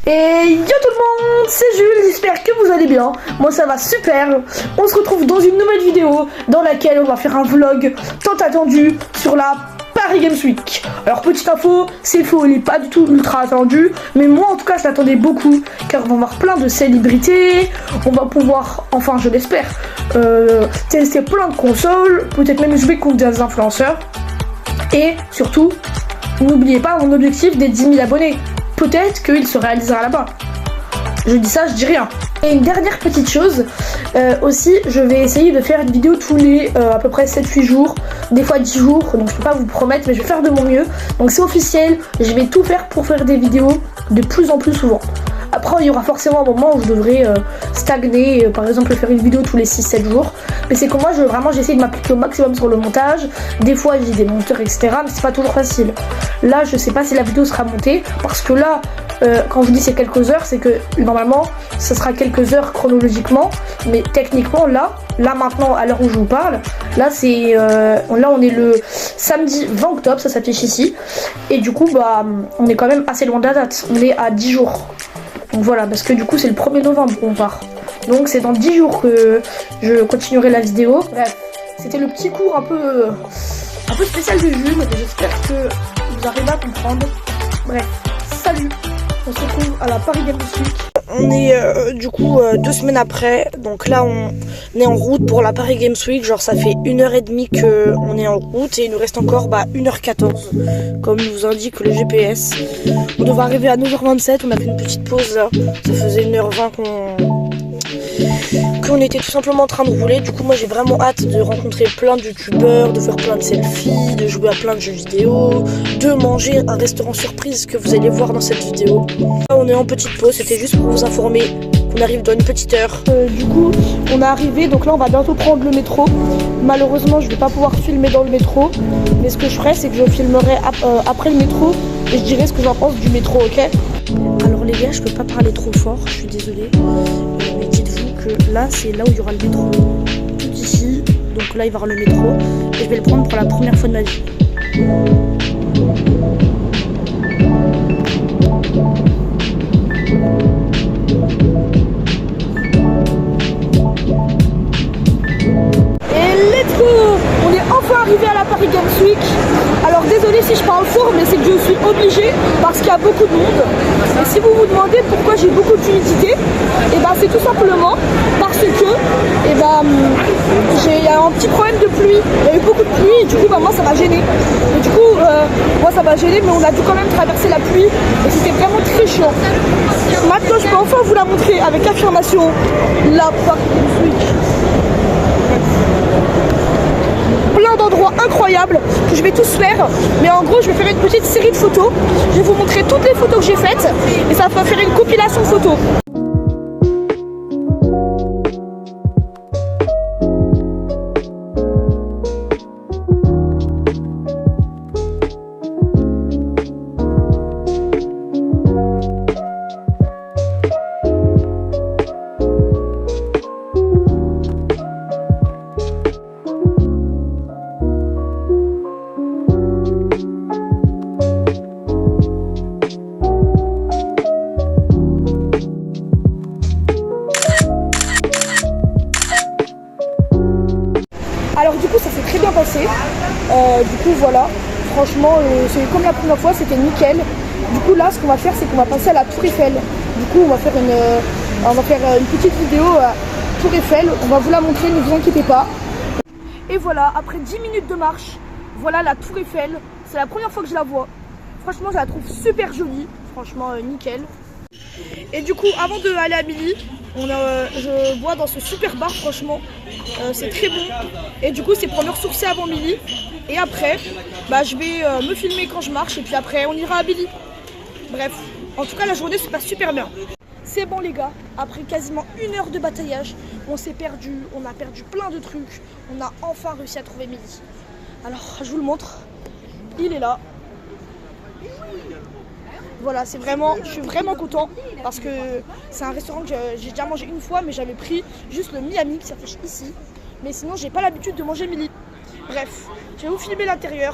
Et yo tout le monde, c'est Jules, j'espère que vous allez bien. Moi ça va super. On se retrouve dans une nouvelle vidéo dans laquelle on va faire un vlog tant attendu sur la Paris Games Week. Alors petite info, c'est faux, il n'est pas du tout ultra attendu, mais moi en tout cas je l'attendais beaucoup car on va voir plein de célébrités, on va pouvoir, enfin je l'espère, tester plein de consoles, peut-être même jouer contre des influenceurs. Et surtout, n'oubliez pas mon objectif des 10 000 abonnés. Peut-être qu'il se réalisera là-bas. Je dis ça, je dis rien. Et une dernière petite chose, aussi, je vais essayer de faire une vidéo tous les à peu près 7-8 jours, des fois 10 jours, donc je peux pas vous promettre, mais je vais faire de mon mieux. Donc c'est officiel, je vais tout faire pour faire des vidéos de plus en plus souvent. Après, il y aura forcément un moment où je devrais stagner, par exemple faire une vidéo tous les 6-7 jours. Mais c'est que moi, j'essaie de m'appliquer au maximum sur le montage. Des fois, j'ai des monteurs, etc. Mais c'est pas toujours facile. Là, je sais pas si la vidéo sera montée. Parce que là, quand je dis c'est quelques heures, c'est que normalement, ça sera quelques heures chronologiquement. Mais techniquement, là maintenant, à l'heure où je vous parle, là, on est le samedi 20 octobre, ça s'affiche ici. Et du coup, bah, on est quand même assez loin de la date. On est à 10 jours. Donc voilà, parce que du coup c'est le 1er novembre qu'on part. Donc c'est dans 10 jours que je continuerai la vidéo. Bref, c'était le petit cours un peu spécial de Jules. J'espère que vous arrivez à comprendre. Bref, salut. On se retrouve à la Paris Games Week. On est du coup 2 semaines après. Donc là on est en route pour la Paris Games Week. Genre ça fait 1h30 qu'on est en route. Et il nous reste encore 1h14. Comme nous indique le GPS. On devait arriver à 9h27. On a fait une petite pause là. Ça faisait 1h20 qu'on était tout simplement en train de rouler. Du coup moi j'ai vraiment hâte de rencontrer plein de youtubeurs, de faire plein de selfies, de jouer à plein de jeux vidéo, de manger un restaurant surprise que vous allez voir dans cette vidéo. Là on est en petite pause, c'était juste pour vous informer qu'on arrive dans une petite heure. Du coup on est arrivé, donc là on va bientôt prendre le métro. Malheureusement je vais pas pouvoir filmer dans le métro, mais ce que je ferai c'est que je filmerai après le métro et je dirai ce que j'en pense du métro, ok? Alors les gars, je peux pas parler trop fort, je suis désolée, mais dites-vous que là c'est là où il y aura le métro, tout ici, donc là il va y avoir le métro et je vais le prendre pour la première fois de ma vie. Et let's go! On est enfin arrivé à la Paris Games Week. Alors désolé si je parle fort, mais c'est que je suis obligée parce qu'il y a beaucoup de monde. Et si vous vous demandez pourquoi j'ai beaucoup d'humidité, et ben c'est tout simplement parce que il y a un petit problème de pluie. Il y a eu beaucoup de pluie et du coup moi ça m'a gêné. Et du coup moi ça m'a gêné, mais on a dû quand même traverser la pluie et c'était vraiment très chiant. Maintenant je peux enfin vous la montrer avec affirmation, la Paris Games Week. Plein d'endroits incroyables que je vais tous faire, mais en gros je vais faire une petite série de photos. Je vais vous montrer toutes les photos que j'ai faites et ça va faire une compilation photo. Alors du coup ça s'est très bien passé, du coup voilà, franchement c'est comme la première fois, c'était nickel. Du coup là ce qu'on va faire c'est qu'on va passer à la Tour Eiffel. Du coup on va faire une petite vidéo à Tour Eiffel, on va vous la montrer, ne vous inquiétez pas. Et voilà, après 10 minutes de marche, voilà la Tour Eiffel, c'est la première fois que je la vois. Franchement je la trouve super jolie, franchement nickel. Et du coup avant d'aller à Milly, je bois dans ce super bar, franchement c'est très bon. Et du coup c'est pour me ressourcer avant Milly. Et après je vais me filmer quand je marche et puis après on ira à Milly. Bref, en tout cas la journée se passe super bien. C'est bon les gars, après quasiment 1 heure de bataillage, on s'est perdu, on a perdu plein de trucs. On a enfin réussi à trouver Milly. Alors je vous le montre, il est là. Voilà, je suis vraiment content parce que c'est un restaurant que j'ai déjà mangé une fois, mais j'avais pris juste le Miami qui s'affiche ici. Mais sinon, j'ai pas l'habitude de manger Milly. Bref, je vais vous filmer l'intérieur.